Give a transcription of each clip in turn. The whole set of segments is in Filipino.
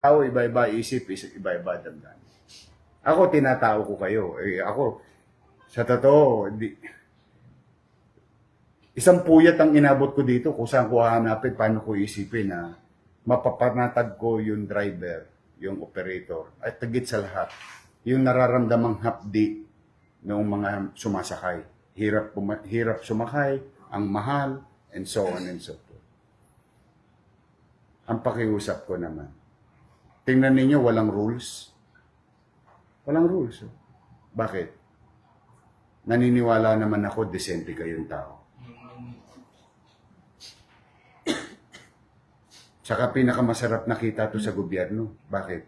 Tao, iba-iba isip, iba-iba damdamin. Ako, tinatao ko kayo. Ako, sa totoo, isang puyat ang inabot ko dito kung saan ko hahanapin, paano ko isipin na mapapanatag ko yung driver, yung operator, at tagit sa lahat, yung nararamdamang hapdi ng mga sumasakay. Hirap sumakay, ang mahal, and so on and so forth. Ang pakiusap ko naman, tingnan ninyo, walang rules. Walang rules. Oh. Bakit? Naniniwala naman ako, desente kayong tao. Saka pinakamasarap nakita to sa gobyerno. Bakit?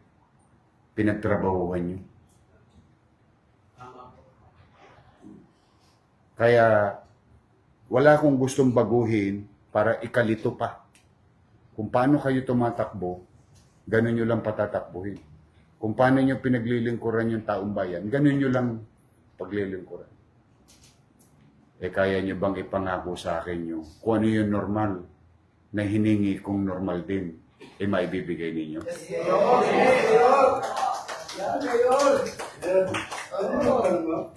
Pinagtrabahuhan nyo. Kaya, wala akong gustong baguhin para ikalito pa. Kung paano kayo tumatakbo, ganun nyo lang patatakbuhin. Kung paano nyo pinaglilingkuran yung taong bayan, ganun nyo lang paglilingkuran. Kaya nyo bang ipangako sa akin yung kung ano yung normal na hiningi kung normal din, maibibigay ninyo?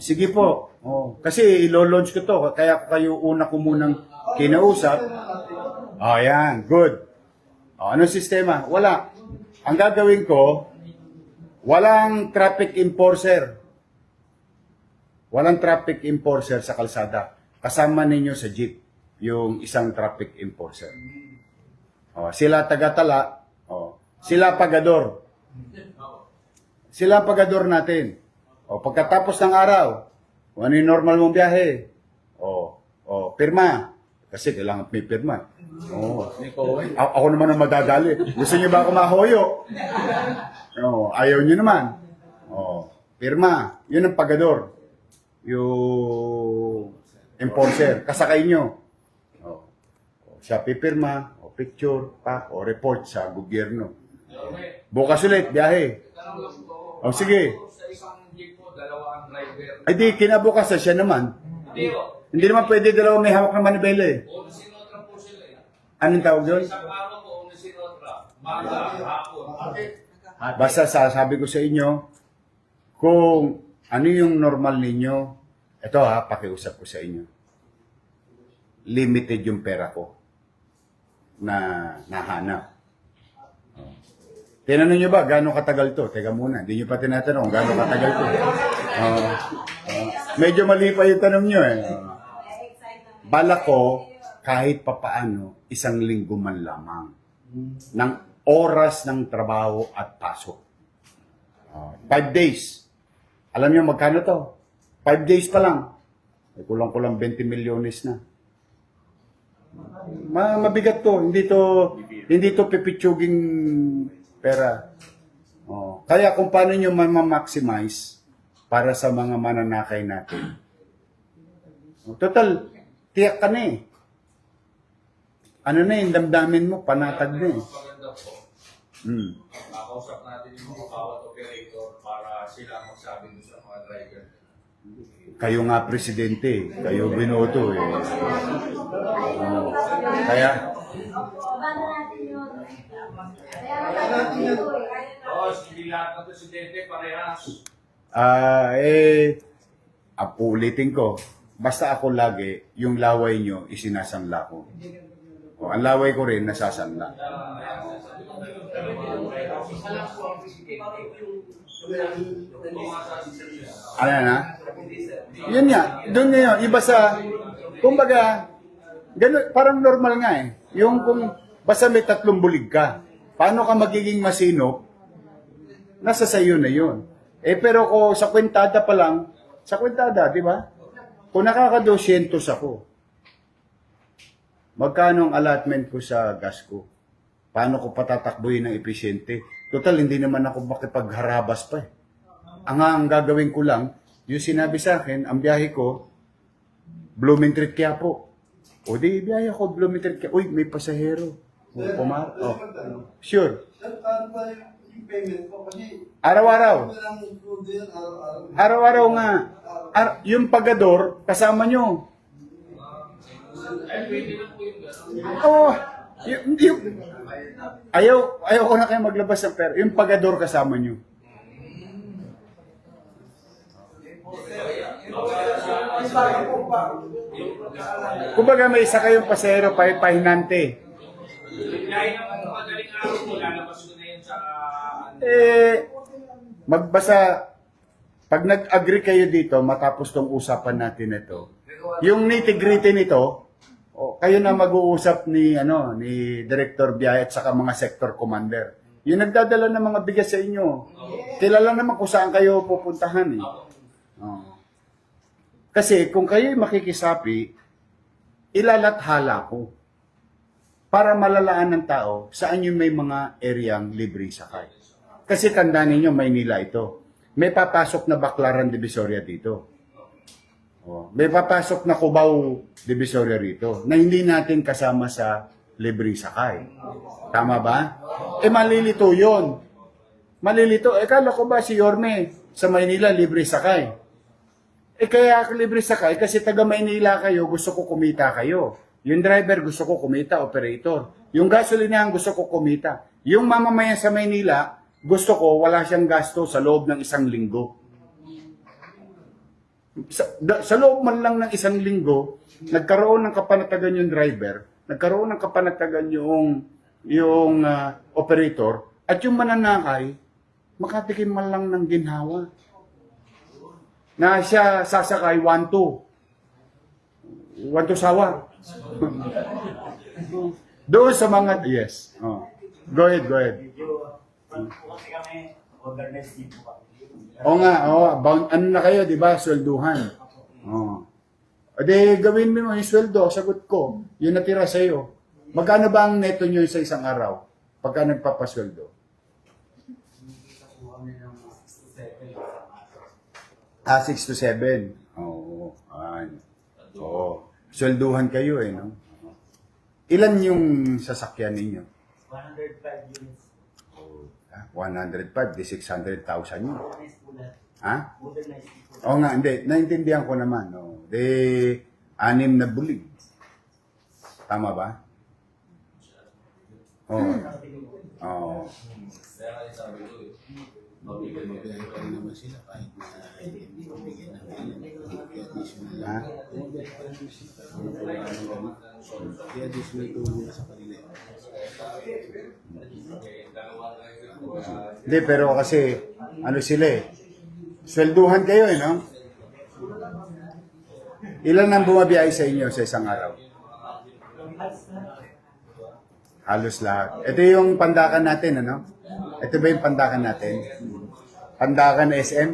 Sige po. Oh, kasi ilo-launch ko to, kaya kayo una ko munang kinausap. Ayan, good. Anong sistema? Wala. Ang gagawin ko, walang traffic enforcer. Walang traffic enforcer sa kalsada. Kasama ninyo sa jeep yung isang traffic enforcer. Sila taga-tala. Sila pagador. Sila pagador natin. Pagkatapos ng araw, kung ano yung normal mong biyahe, pirma. Kasi kailangan may pirma. Ako naman ang madadali. Gusto niyo ba ako mahoyo? Ayaw niyo naman. Pirma. Yun ang pagador. Yung enforcer. Kasakay niyo. Siya pipirma, picture, o report sa gobyerno. Bukas ulit, biyahe. Sige. Sa isang jeep po, dalawa ang driver. Ay di, kinabukas na siya naman. Hindi naman pwede dalawa may hawak na manibela eh. Una sinotra po sila eh. Anong tawag doon? Isang araw po, una sinotra. Maga, hapon. Basta sasabi ko sa inyo, kung ano yung normal ninyo, ito pakiusap ko sa inyo. Limited yung pera ko na nahanap. Tinanong nyo ba, gano'ng katagal to? Teka muna, hindi nyo pa tinatanong, gano'ng katagal to? Medyo mali pa yung tanong nyo eh. Balak ko, kahit papaano, 1 linggo man lamang ng oras ng trabaho at pasok. 5 days. Alam nyo magkano to? 5 days pa lang. Kulang-kulang 20 milyones na. Mabigat to. Hindi to pipitsuging pera. Kaya kung paano nyo ma-maximize para sa mga mananakay natin. Total, tiyak ka na eh. Ano na yung damdamin mo, panatag na eh. Maganda po. Makausap natin yung mga bawat operator para sila magsabi doon sa mga driver. Kayo nga presidente, kayo binoto eh. Kaya, Hindi lahat ng presidente parehas. ulitin ko, basta ako lagi, yung laway nyo, isinasanla ko. Ang laway ko rin, nasasanla. Ano na? Yun nga, doon nga yun, iba sa, kumbaga, ganun, parang normal nga eh. Yung kung, basta may 3 bulig ka, paano ka magiging masinop, nasa sayo na yun. Pero ko sa kwentada pa lang, sa kwentada, di ba? Kung nakaka-200 ako, magkano ang allotment ko sa gas ko? Paano ko patatakbuhin ng epesyente? Total, hindi naman ako makipagharabas pa eh. Ang gagawin ko lang, yung sinabi sa akin, ang biyahe ko, Blumentritt Quiapo. O di, biyahe ako, Blumentritt Quiapo. Uy, may pasahero. Sure. Araw-araw. Araw-araw nga. Yung pagador, kasama nyo. Pwede na po yung gano'n. Oo. Ayaw ko na kayo maglabas ng pera. Yung pagador kasama nyo. Kumbaga may isa kayong pasero, pahinante. Dahil naman ng madaling araw ko, lalabas ko na yun sa... Magbasa, pag nag-agree kayo dito, matapos tong usapan natin ito, yung nitty-gritty nito, kayo na mag-uusap ni Director Biay at saka mga sector commander. Yung nagdadala ng mga bigas sa inyo, kilala naman kung saan kayo pupuntahan eh. Kasi kung kayo'y makikisapi, ilalathala ko para malalaan ng tao saan yung may mga areang libre sakay. Kasi tandaan ninyo, Maynila ito. May papasok na Baclaran Divisoria dito. May papasok na Cubao Divisoria rito na hindi natin kasama sa libre sakay. Tama ba? Malilito yun. Malilito. Kala ko ba si Yorme sa Maynila libre sakay? Kaya libre sakay kasi taga Maynila kayo, gusto ko kumita kayo. Yung driver gusto ko kumita, operator. Yung gasolinahan gusto ko kumita. Yung mamamayan sa Maynila, gusto ko wala siyang gasto sa loob ng 1 linggo. Sa loob man lang ng 1 linggo, nagkaroon ng kapanatagan yung driver, nagkaroon ng kapanatagan yung operator, at yung mananakay, makatikim man lang ng ginhawa. Na siya sasakay 1-2 sawa. Doon sa mga, yes. Go ahead. Kasi kami, organized dito kami. Oo nga, ano na kayo, di ba? Swelduhan. O di, gawin mo yung sweldo, sagot ko. Yung natira sa'yo. Magkano ba ang neto nyo sa isang araw? Pagka nagpapasweldo? 6 to 7. Oo. Swelduhan kayo no? Ilan yung sasakyan ninyo? 105 units. 105, di 600,000 yun. Ha? Modernized. Oo nga, hindi. Naintindihan ko naman. Di, 6 na bulig. Tama ba? Oo. Kaya sabi ko Mabigyan pa rin naman sila kahit na hindi mabigyan ng additional Ha? Kaya additional tulong sa kanila. Hindi, pero kasi, sila swelduhan kayo no? Ilan ang bumabiyay sa inyo sa isang araw? Halos lahat. Ito yung pandakan natin, ano? Ito ba yung pandakan natin? Pandakan SM?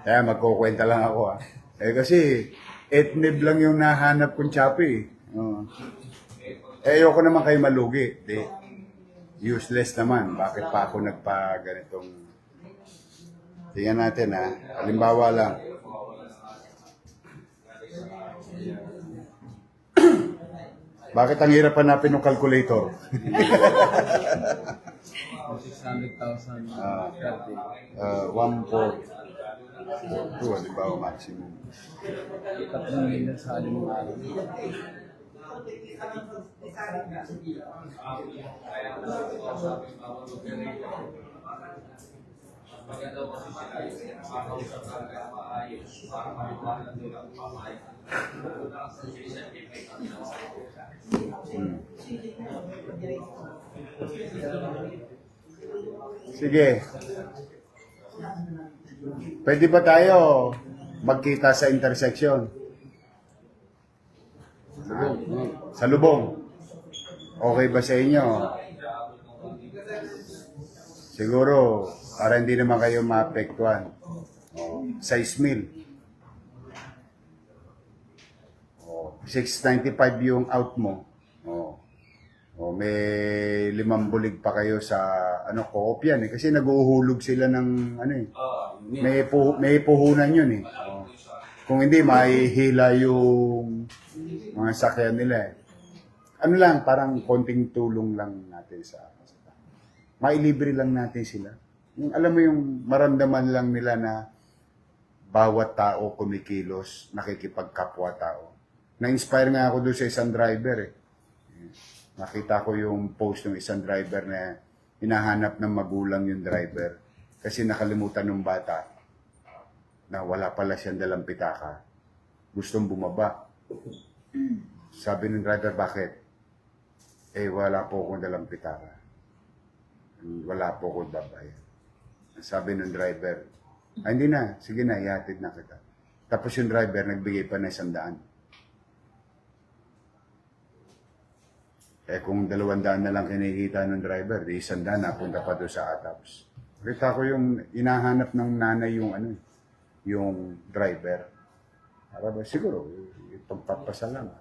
Kaya magkukwenta lang ako kasi etnib lang yung nahanap kong chapi. Ayoko naman kayo malugi. Useless naman. Bakit pa ako nagpa-ganitong... Tingnan natin halimbawa lang. Bakit ang hirap hanapin ng calculator? 600,000 1.4 halimbawa maximum. 3 million sa aling araw. maganda kasi sila yung makakausap talaga maayos para maliwanag nila ang pamahay. Sige. Pwede ba tayo magkita sa intersection? Sa Lubong. Okay ba sa inyo? Siguro, para hindi naman kayo maapektuhan. 6,000. 695 yung out mo. May 5 bulig pa kayo sa co-op yan kasi naguhulog sila ng may puhunan yun Kung hindi, mahihila yung mga sakyan nila ano lang, parang konting tulong lang natin sa mailibre lang natin sila. Yung, alam mo yung maramdaman lang nila na bawat tao kumikilos, nakikipagkapwa-tao. Na-inspire nga ako doon sa isang driver eh. Nakita ko yung post ng isang driver na hinahanap ng magulang yung driver kasi nakalimutan ng bata na wala pala siyang dalang pitaka. Gustong bumaba. Sabi ng driver, bakit? Eh, wala po akong dalang pitaka. Wala po akong babayan. Sabi ng driver, hindi na, sige na, ihatid na kita. Tapos yung driver, nagbigay pa ng 100. Eh kung 200 na lang kinikita ng driver, di 100 napunta pa doon sa ATAPS. Kita ko yung inahanap ng nanay yung yung driver. Para ba siguro ipagpapasalamat.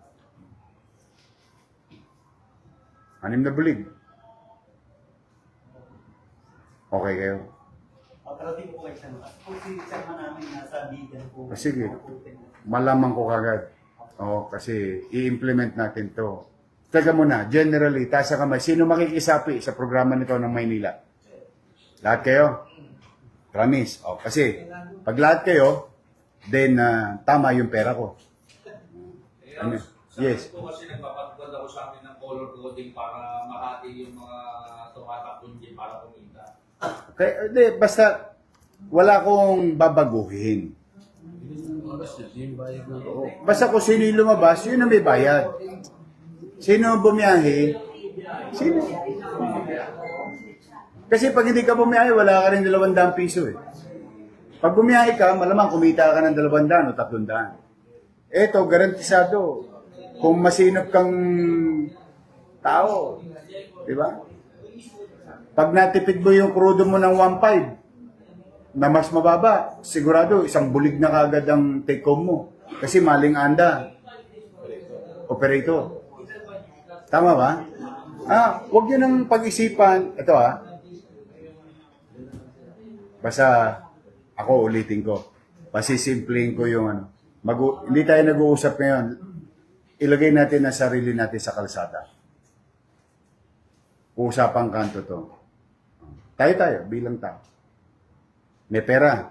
6 na bulig. Okay kayo? Parating po kayo sa mga. Kung si sama namin nasa bigan po. Sige, malaman ko kagad. Oo, kasi i-implement natin to. Teka muna, generally, taas sa kamay, sino makikisapi sa programa nito ng Maynila? Lahat kayo? Promise. O, kasi, pag lahat kayo, then tama yung pera ko. Ano? Yes. Sabi ko kasi nagpapatugad ako sa amin ng color coding para makati yung mga tumatakbong dyan para kumita. Okay, basta wala akong babaguhin. Oo. Basta kung sino yung lumabas, yun ang may bayad. Sino bumiyahe? Sino? Kasi pag hindi ka bumiyahe, wala ka rin 200 piso eh. Pag bumiyahe ka, malamang kumita ka ng 200 o 300. Eto, garantisado. Kung masinop kang tao, di ba? Pag natipid mo yung krudo mo ng 1.5 na mas mababa, sigurado isang bulig na kagad ang take home mo. Kasi maling anda. Operator. Tama ba? Huwag yun ang pag-isipan. Ito basta ako ulitin ko. Pasisimpleng ko yung hindi tayo nag-uusap ngayon. Ilagay natin ang sarili natin sa kalsada. Usapang kanto to. Tayo bilang tao. May pera.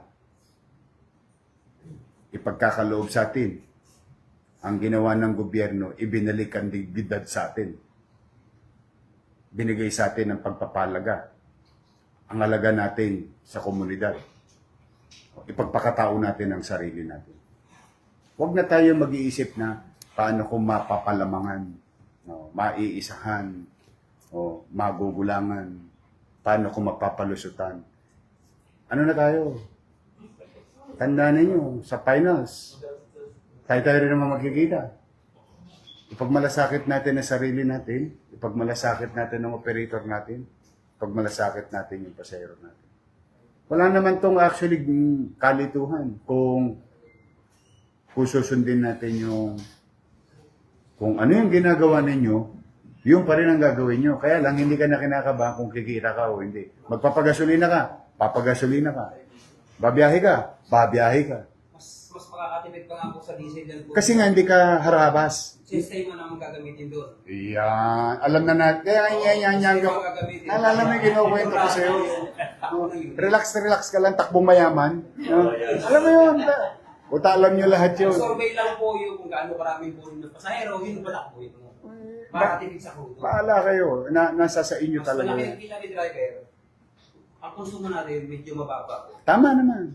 Ipagkakaloob sa atin. Ang ginawa ng gobyerno, ibinalik ang dignidad sa atin. Binigay sa atin ang pagpapalaga. Ang alaga natin sa komunidad. Ipagpakatao natin ang sarili natin. Huwag na tayo mag-iisip na paano kung mapapalamangan, maiisahan, o magugulangan, paano kung mapapalusutan. Ano na tayo? Tandaan ninyo, sa finals, tayo rin naman magkikita. Ipagmalasakit natin ang sarili natin, ipagmalasakit natin ang operator natin, ipagmalasakit natin yung pasahero natin. Wala naman tong actually kalituhan kung susundin natin kung ano yung ginagawa ninyo, yun pa rin ang gagawin nyo. Kaya lang, hindi ka na kinakabahan kung kikita ka o hindi. Magpapagasolina ka, papagasolina ka. Babiyahe ka, babiyahe ka. Mas makakatipid pa nga po sa diesel dyan po. Kasi nga hindi ka harabas. System mo naman gagamitin doon. Yan. Alam na natin. Kaya yan. Nalala mo yung kinukwento ko sa'yo. Relax ka lang, takbong mayaman. Alam mo yun. Uta alam nyo lahat yun. Survey lang po yung kung gaano karaming po ng pasahero, yun pala po ito. Makakatipid sa krudo. Bahala kayo. Nasa sa inyo Mas talaga. malaki ang kita ni driver. Ang konsumo natin, medyo mababa po. Tama naman.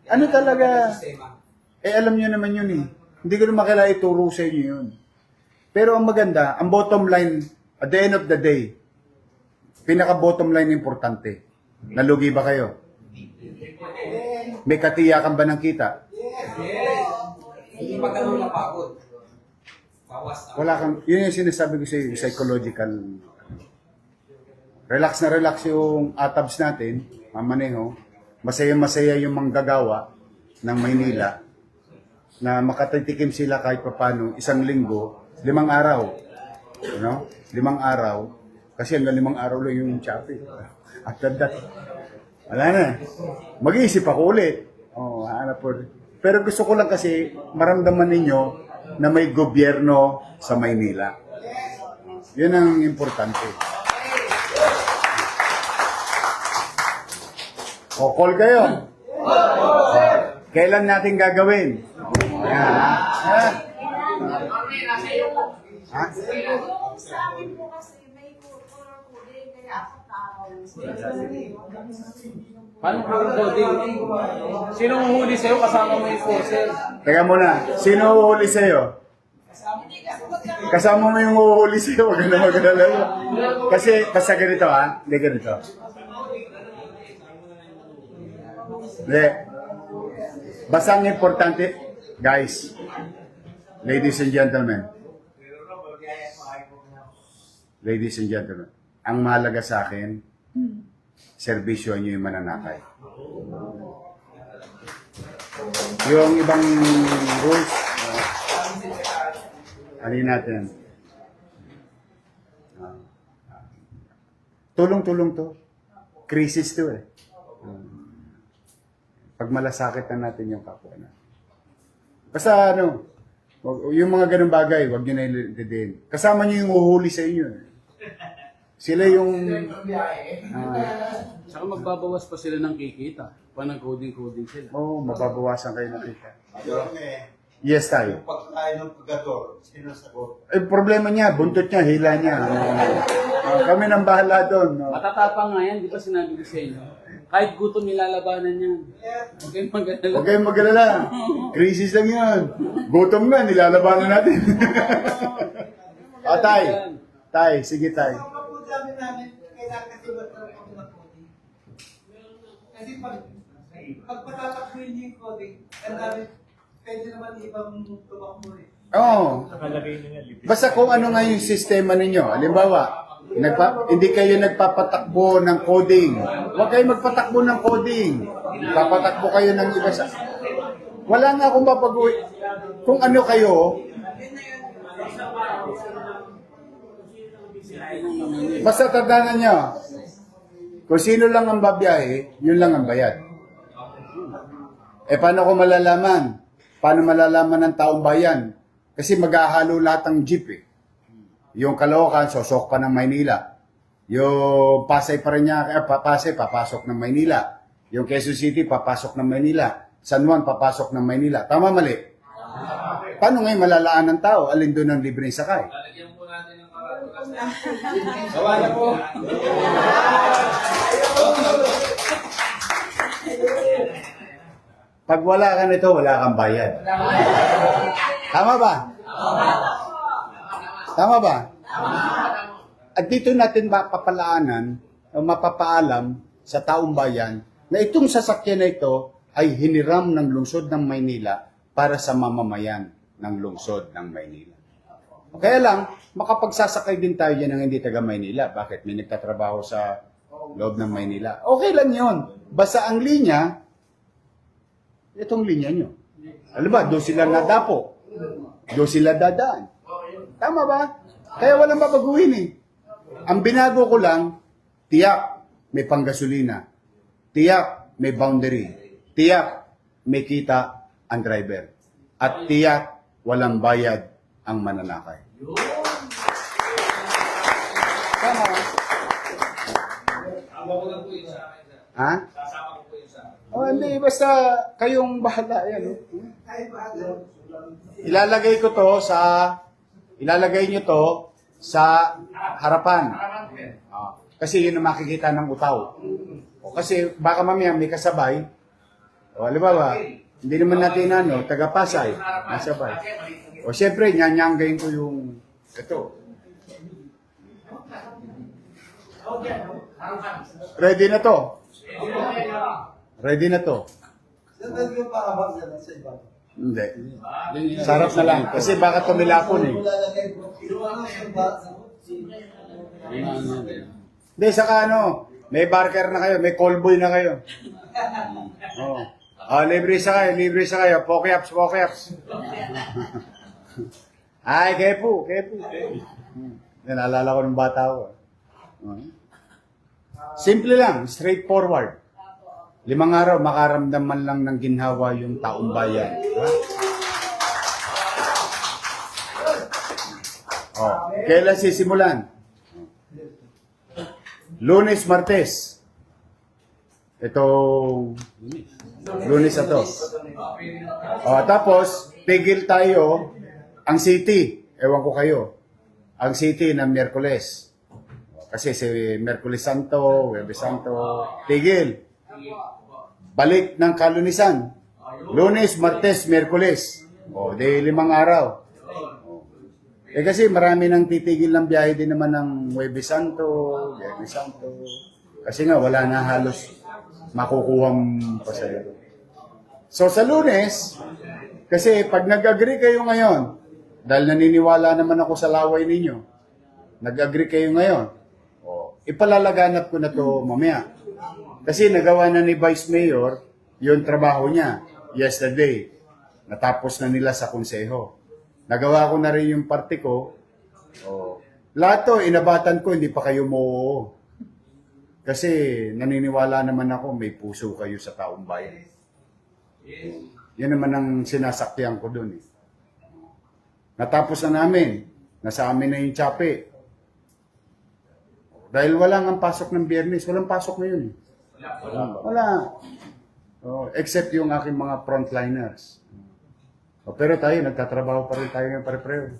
Ano talaga? Sistema. Alam nyo naman yun eh. Hindi ko naman kailangan ituro sa inyo yun. Pero ang maganda, ang bottom line, at the end of the day, pinaka-bottom line importante. Nalugi ba kayo? May katiyakan ba ng kita? Yes! Hindi pa ganun napagod. Bawas na. Wala kang, yun yung sinasabi ko sa iyo, psychological. Relax na relax yung atabs natin, mamaneho. Masaya-masaya yung manggagawa ng Maynila na makatitikim sila kahit papano 1 linggo, 5 araw. You know? 5 araw. Kasi hanggang 5 araw lang yung Shopee. After that, wala na. Mag-iisip ako ulit. Hanap po. Pero gusto ko lang kasi maramdaman ninyo na may gobyerno sa Maynila. Yun ang importante. O, call kayo. Kailan natin gagawin? Ayan. Ha? Yung sa amin po kasi may color coding, kaya apat na araw. Paano po yung coding? Sinong huli sa'yo kasama mo yung enforcer? Teka muna, sino uhuli sa'yo? Kasama mo yung uhuli sa'yo, huwag ka na mag-alala. Kasi, basta ganito ha, hindi ganito. Hindi. Basta ang importante, guys, ladies and gentlemen, ang mahalaga sa akin, serbisyo nyo yung mananakay. Yung ibang rules, alin natin. Tulong-tulong to. Crisis to eh. Pag malasakit na natin yung kapwa na. Basta ano, yung mga ganung bagay, huwag nyo na ilindihin. Kasama nyo yung uhuli sa inyo. Sila yung... Saka magbabawas pa sila ng kikita. Pa nag-coding sila. mababawasan kayo ng kita. Yes, tayo. Pagkain ng pagkador, sinasagot. Problema niya, buntot niya, hila niya. Kami nang bahala doon. Matatapang nga yan, di ba sinabi ko sa inyo? Kahit gutom nilalabanan yan. Huwag kayong mag-alala. Huwag kayong mag-alala. Crisis lang yan. Gutom nga, nilalabanan natin. Tay. Tay, sige tay. Pag-programin namin, kailangan kasi ba't ng coding? Kasi pag patatakbuhin niyo yung coding, ang dami, pwede naman ibang tumakbo eh. Oo. Basta kung ano nga yung sistema ninyo. Halimbawa, hindi kayo nagpapatakbo ng coding. Huwag kayo magpatakbo ng coding. Papatakbo kayo ng iba sa... Wala nga akong papag-uwi. Kung ano kayo, basta tandaan nyo, kung sino lang ang babiyahe, yun lang ang bayad. Paano ko malalaman? Paano malalaman ng taong bayan? Kasi maghahalo lahat ng jeep eh. Yung Caloocan, sosok pa ng Maynila. Yung Pasay pa rin niya, Pasay, papasok ng Maynila. Yung Quezon City, papasok ng Maynila. San Juan, papasok ng Maynila. Tama, mali? Paano ngayon malalaan ng tao? Alin doon ang libreng sakay? Lalagyan po natin ng karatulas. Gawa na po. Pag wala ka nito, wala kang bayad. Tama ba? Tama ba? At dito natin mapapalaanan o mapapaalam sa taong bayan na itong sasakyan na ito ay hiniram ng lungsod ng Maynila para sa mamamayan ng lungsod ng Maynila. Kaya lang, makapagsasakay din tayo dyan ng hindi taga Maynila. Bakit? May nagtatrabaho sa loob ng Maynila. Okay lang yon. Basta ang linya, itong linya nyo. Alam ba, doon sila nadapo. Doon sila dadaan. Tama ba? Kaya walang babaguhin eh. Ang binago ko lang, tiyak may panggasolina. Tiyak may boundary. Tiyak may kita ang driver. At tiyak walang bayad ang mananakay. Tama. Ako ko lang po yun sa akin. Ha? Sasama ko po yun sa akin. Hindi. Basta kayong bahala. Yan, oh. Ilalagay nyo to sa harapan. Kasi yun ang makikita ng utaw. O kasi baka mamaya may kasabay. O halimbawa, hindi naman natin taga-Pasay, nasabay. O syempre, nyanyangayin ko yung ito. Ready na to. Ready na to. Saan yung pahabang sa iba? Hindi. Sarap na lang. Kasi baka tumilapon eh. Hindi, saka may barker na kayo, may callboy na kayo. Oh. Libre sa kayo. Pokeaps. Ay, kepo. Naalala ko ng bata ko. Simple lang, straightforward. 5 araw, makaramdam man lang ng ginhawa yung taong bayan. Diba? Oh, kailan sisimulan? Lunes, Martes. Ito, Lunes na to. Oh, tapos, tigil tayo ang city. Ewan ko kayo. Ang city ng Miyerkules. Kasi si Miyerkules Santo, Huwebes Santo, tigil. Balik ng kalunisan. Lunes, Martes, Miyerkules. O, di 5 araw. Eh kasi marami nang titigil ng biyahe din naman ng Huwebes Santo, Huwebes Santo. Kasi nga wala na halos makukuhang pasahero. So sa Lunes, kasi pag nag-agree kayo ngayon, dahil naniniwala naman ako sa laway ninyo, nag-agree kayo ngayon, ipalalaganap ko na to mamaya. Kasi nagawa na ni Vice Mayor yung trabaho niya yesterday. Natapos na nila sa konseho. Nagawa ko na rin yung parte ko. Lahat to, inabatan ko, hindi pa kayo mo. Kasi naniniwala naman ako, may puso kayo sa taong bayan. Yan naman ang sinasaktihan ko dun. Natapos na namin. Nasa amin na yung tsape. Dahil wala nga pasok ng Biyernes. Walang pasok ngayon. Wala. Except yung aking mga frontliners. Pero tayo, nagtatrabaho pa rin tayo ng pare-pareho.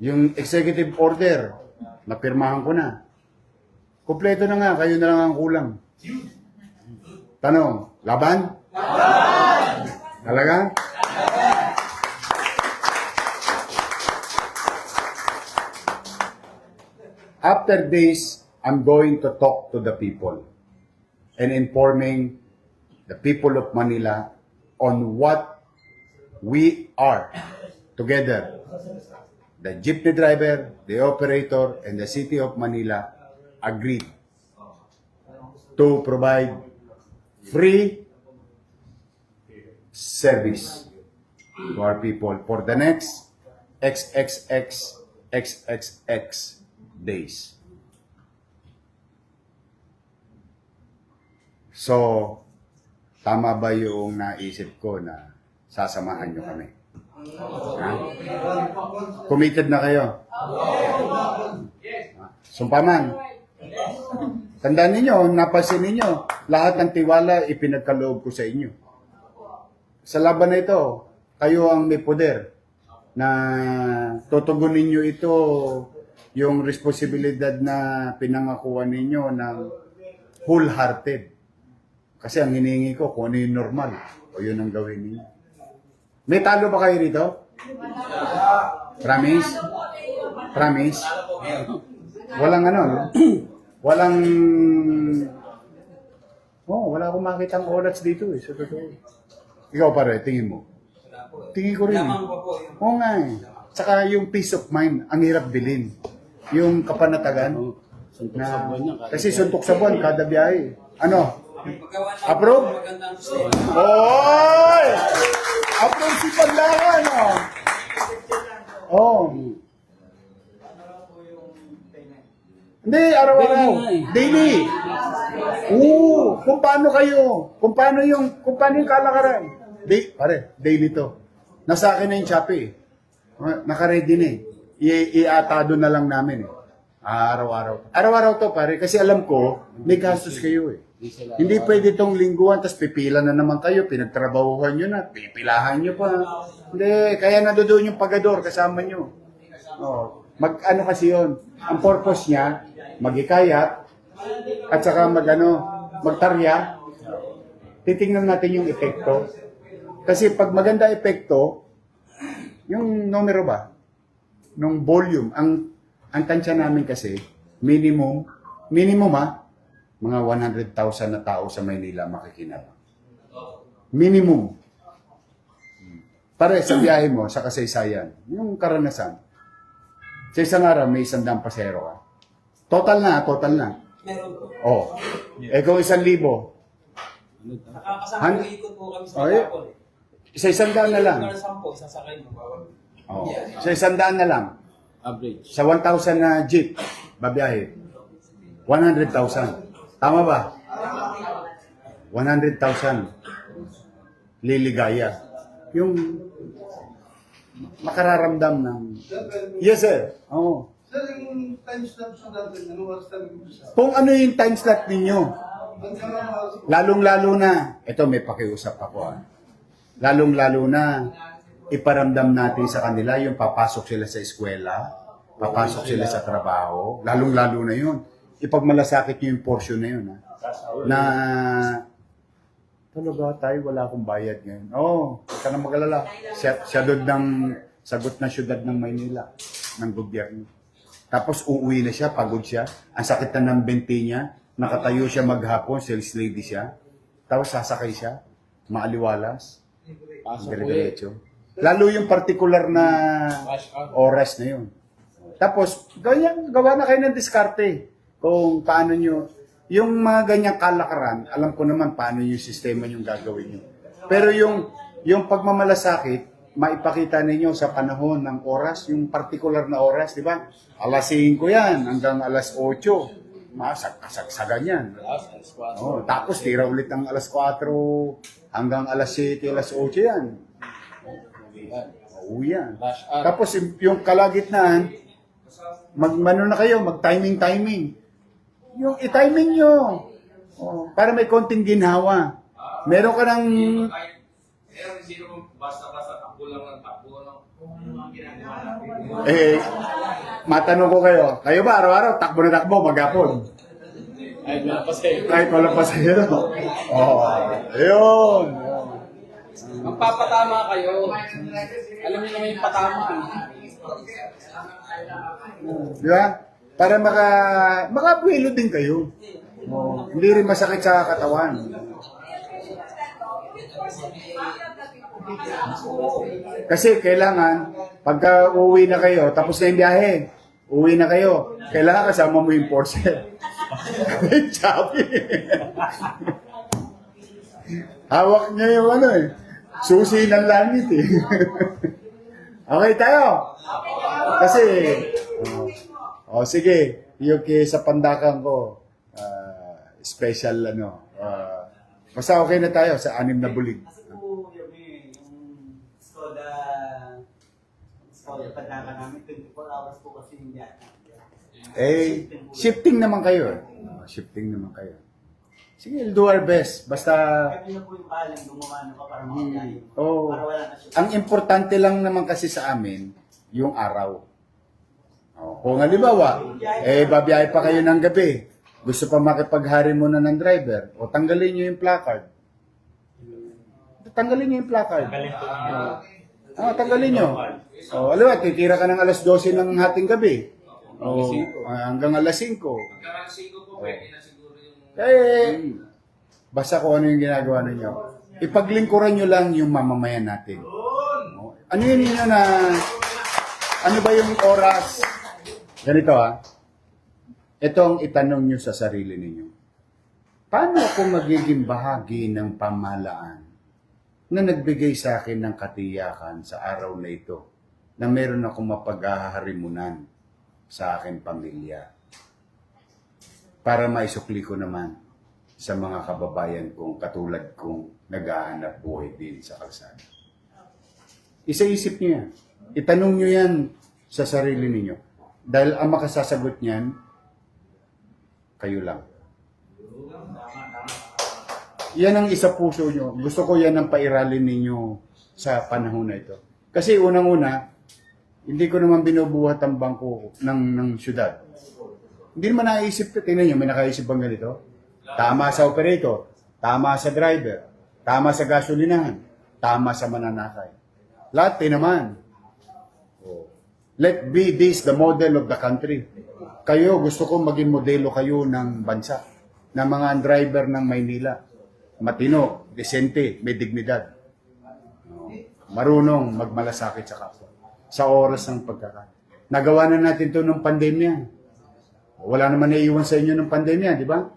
Yung executive order, napirmahan ko na. Kompleto na nga, kayo na lang ang kulang. Tanong, laban? Laban! Talaga? After this, I'm going to talk to the people and informing the people of Manila on what we are together. The jeepney driver, the operator, and the City of Manila agreed to provide free service to our people for the next XXX days. So, tama ba yung naisip ko na sasamahan nyo kami? Ha? Committed na kayo? Sumpaman. Tandaan ninyo, napansin ninyo, lahat ng tiwala ipinagkaloob ko sa inyo. Sa laban na ito, kayo ang may poder na tutugunin nyo ito yung responsibilidad na pinangakuan ninyo ng wholehearted. Kasi ang hiningi ko kung ano yung normal o yun ang gawin ninyo. May talo ba kayo rito? Promise? Promise? Walang ano, no? Walang... wala akong makita ang orats dito eh. Sa totoo. Ikaw pare, tingin mo. Tingin ko rin. Oo nga eh. Tsaka yung peace of mind, ang hirap bilhin. Yung kapanatagan. Na, kasi suntok sa buwan, kada biyahe. Ano? Approve? Oy! Approve si Paglangan, Hindi, araw-araw. Daily. Kung paano yung kalakaran. Pare, daily to. Nasa akin na yung Shopee. Naka-ready na eh. Iatado na lang namin eh. Araw-araw. Araw-araw to pare, kasi alam ko, may gastos kayo eh. Hindi pwede itong lingguan, tapos pipila na naman kayo, pinagtrabahuhan nyo na, pipilahan nyo pa. Hindi, kaya nandoon yung pagador kasama nyo. Mag-ano kasi yun, ang purpose niya, mag-ikayat, at saka magtarya, titingnan natin yung epekto. Kasi pag maganda epekto, yung numero ba, nung volume, ang tansya namin kasi, minimum mga 100,000 na tao sa Maynila makikinabang. Minimum. Pare sa biyahe mo, sa kasaysayan, yung karanasan. Sa isang araw, may 100 pasero ka. Total na. Meron po. Kung 1,000. Nakakasama ko ikot po kami sa Tapon. Sa 100 na lang. Isasakay mo. Sa 100 na lang. Average. Sa 1,000 na jeep, babiyahe. 100,000. Tama ba? 100,000. Liligaya. makararamdam ng... Yes, sir. Oo. Sir, yung time slot sa natin, ano oras tayo mag-usap? Kung ano yung time slot ninyo, Hanggang ang oras po. lalong-lalo na, ito may pakiusap ako lalong-lalo na, iparamdam natin sa kanila yung papasok sila sa eskwela, papasok sila sa trabaho, lalong-lalo na yun. Ipagmalasakit nyo yung portion na yun, ha? Na, talaga tayo, wala akong bayad ngayon. Oo, huwag ka na mag-alala. Siyadod ng, sagot ng syudad ng Maynila, ng gobyerno. Tapos uuwi na siya, pagod siya, ang sakit na ng bente niya, nakatayo siya maghapon, sales lady siya, tapos sasakay siya, maaliwalas, dire-diretso. Lalo yung particular na oras na yun. Tapos, gawa na kayo ng diskarte kung paano nyo, yung mga ganyang kalakaran, alam ko naman paano yung sistema yung gagawin nyo. Pero yung pagmamalasakit, maipakita ninyo sa panahon ng oras, yung particular na oras, di ba? Alas 5 yan, hanggang alas 8. Masagsagan yan. Oh, tapos tira ulit ang alas 4 hanggang alas 7, alas 8 yan. Oo yan. Tapos yung kalagitnaan, ano na kayo, mag-timing. Yung i-timing nyo. Oh, para may konting ginhawa. Meron ka ng... Pero hindi naman basta-basta takbo lang ng takbo. Matanong ko kayo ba araw-araw takbo na takbo, maghapon? Kahit wala pa sa'yo. Oh, ayun. Magpapatama kayo. Alam niyo naman yung patama. Di ba? Para makabuelo din kayo. Oh, hindi rin masakit sa katawan. Kasi kailangan, pagka uwi na kayo, tapos na yung biyahe, uwi na kayo, kailangan kasama mo yung porcel. Chabi. Hawak niya yung susi ng langit eh. Okay tayo. Kasi, sige, yung sa pandakan ko, special basta okay na tayo sa 6 na bulig. Kasi po, yung Skoda Padaka namin, 24 hours po kasi hindi ata. Shifting naman kayo. Shifting naman kayo. Sige, we'll do our best. Basta, Kami na po yung balang gumawa na pa para makabiyahe. oh, Para wala na siya. ang importante lang naman kasi sa amin, yung araw. Kung halimbawa, babiyahe pa kayo ng gabi, gusto pa makipaghari muna ng driver, o tanggalin nyo yung placard. Tanggalin nyo yung placard. Tanggalin nyo. Alam mo, titira ka ng alas 12 ng hating gabi. Hanggang alas 5. Hanggang alas 5 po, pwede na siguro yung... Basta kung ano yung ginagawa ninyo. Ipaglingkuran nyo lang yung mamamayan natin. Ano yun ninyo na... Ano ba yung oras? Ganito Ito ang itanong nyo sa sarili ninyo. Paano ako magiging bahagi ng pamahalaan na nagbigay sa akin ng katiyakan sa araw na ito na meron akong mapaghaharimunan sa aking pamilya para maisukli ko naman sa mga kababayan kong katulad kong nag-aanap buhay din sa kalsada. Isa-isip niyo yan. Itanong nyo yan sa sarili ninyo. Dahil ang makasasagot niyan, kayo lang. Yan ang isa puso nyo. Gusto ko yan ang pairalin ninyo sa panahon na ito. Kasi unang-una, hindi ko naman binubuhat ang bangko ng syudad. Hindi naman naisip ko. Tingnan nyo, may nakaisip bang ganito? Tama sa operator, tama sa driver, tama sa gasolinahan, tama sa mananakay. Lahat naman. Let be this the model of the country. Kayo, gusto ko maging modelo kayo ng bansa, ng mga driver ng Maynila. Matino, desente, may dignidad. Marunong magmalasakit sa kapwa. Sa oras ng pagkakataon. Nagawa na natin to ng pandemya. Wala naman naiiwan sa inyo ng pandemya, di ba?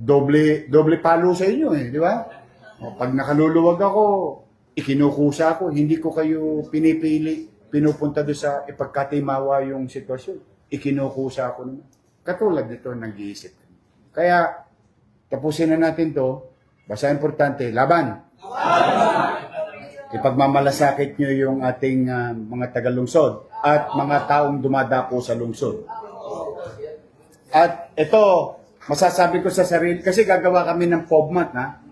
Doble palo sa inyo di ba? Pag nakaluluwag ako, ikinukusa ako, hindi ko kayo pinipili, pinupunta doon sa ipagkatimawa yung sitwasyon. Ikinukusa ako naman. Katulad nito, nag-iisip. Kaya, tapusin na natin to. Basta importante, laban. ipagmamalasakit nyo yung ating mga taga-lungsod at mga taong dumadako sa lungsod. At ito, masasabi ko sa sarili, kasi gagawa kami ng FOBMAT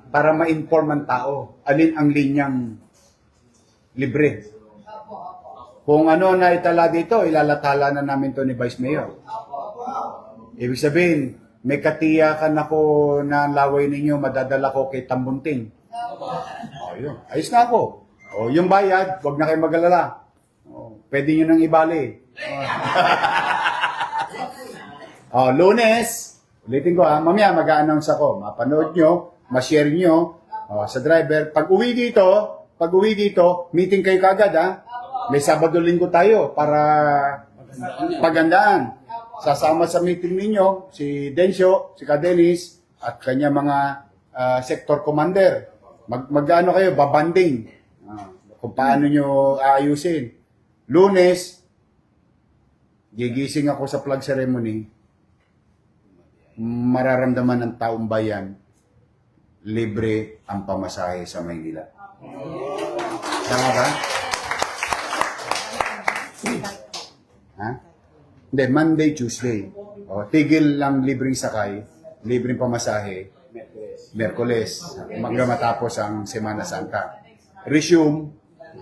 para ma-inform ang tao. Alin ang linyang libre. Kung ano na itala dito, ilalathala na namin to ni Vice Mayor. Ibig sabihin, may katiyakan ako na ang laway ninyo, madadala ko kay Tambunting. O, yun. Ayos na ako. O, yung bayad, wag na kayo mag-alala. O, pwede nyo nang ibali. O, Lunes, ulitin ko mamaya mag-a-announce ako. Mapanood nyo, ma-share nyo sa driver. Pag uwi dito, meeting kayo kagad May Sabado-Linggo tayo para pagandaan. Sasama sa meeting ninyo si Dencio, si Kadenis, at kanya mga sector commander. Mag-ano kayo, babanding. Kung paano nyo aayusin. Lunes, gigising ako sa flag ceremony. Mararamdaman ng taong bayan, libre ang pamasahe sa Maynila. Tama ba? Ha? Hindi, Monday, Tuesday. O, tigil lang libreng sakay, libreng pamasahe, Miyerkules, hanggang matapos ang Semana Santa. Resume,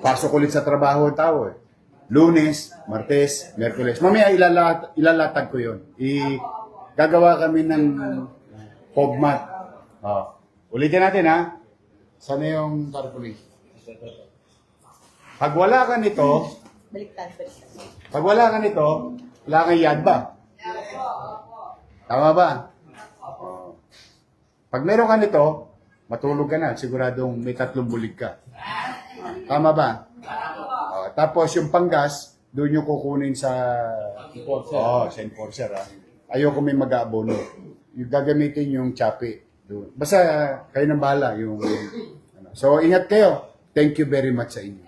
pasok ulit sa trabaho ang tao Lunes, Martes, Miyerkules. Mamaya ilalatag ko yun. Gagawa kami ng FOBMAT. Ulitin natin Sana yung tarpaulin? Pag wala ka nito, wala kang yadba. Tama ba? Pag meron ka nito, matulog ka na. Siguradong may 3 bulig ka. Tama ba? Tapos yung panggas, doon yung kukunin sa sa enforcer. Ayoko may mag-aabono. Yung gagamitin yung chapi. Doon. Basta kayo nang bahala. So ingat kayo. Thank you very much sa inyo.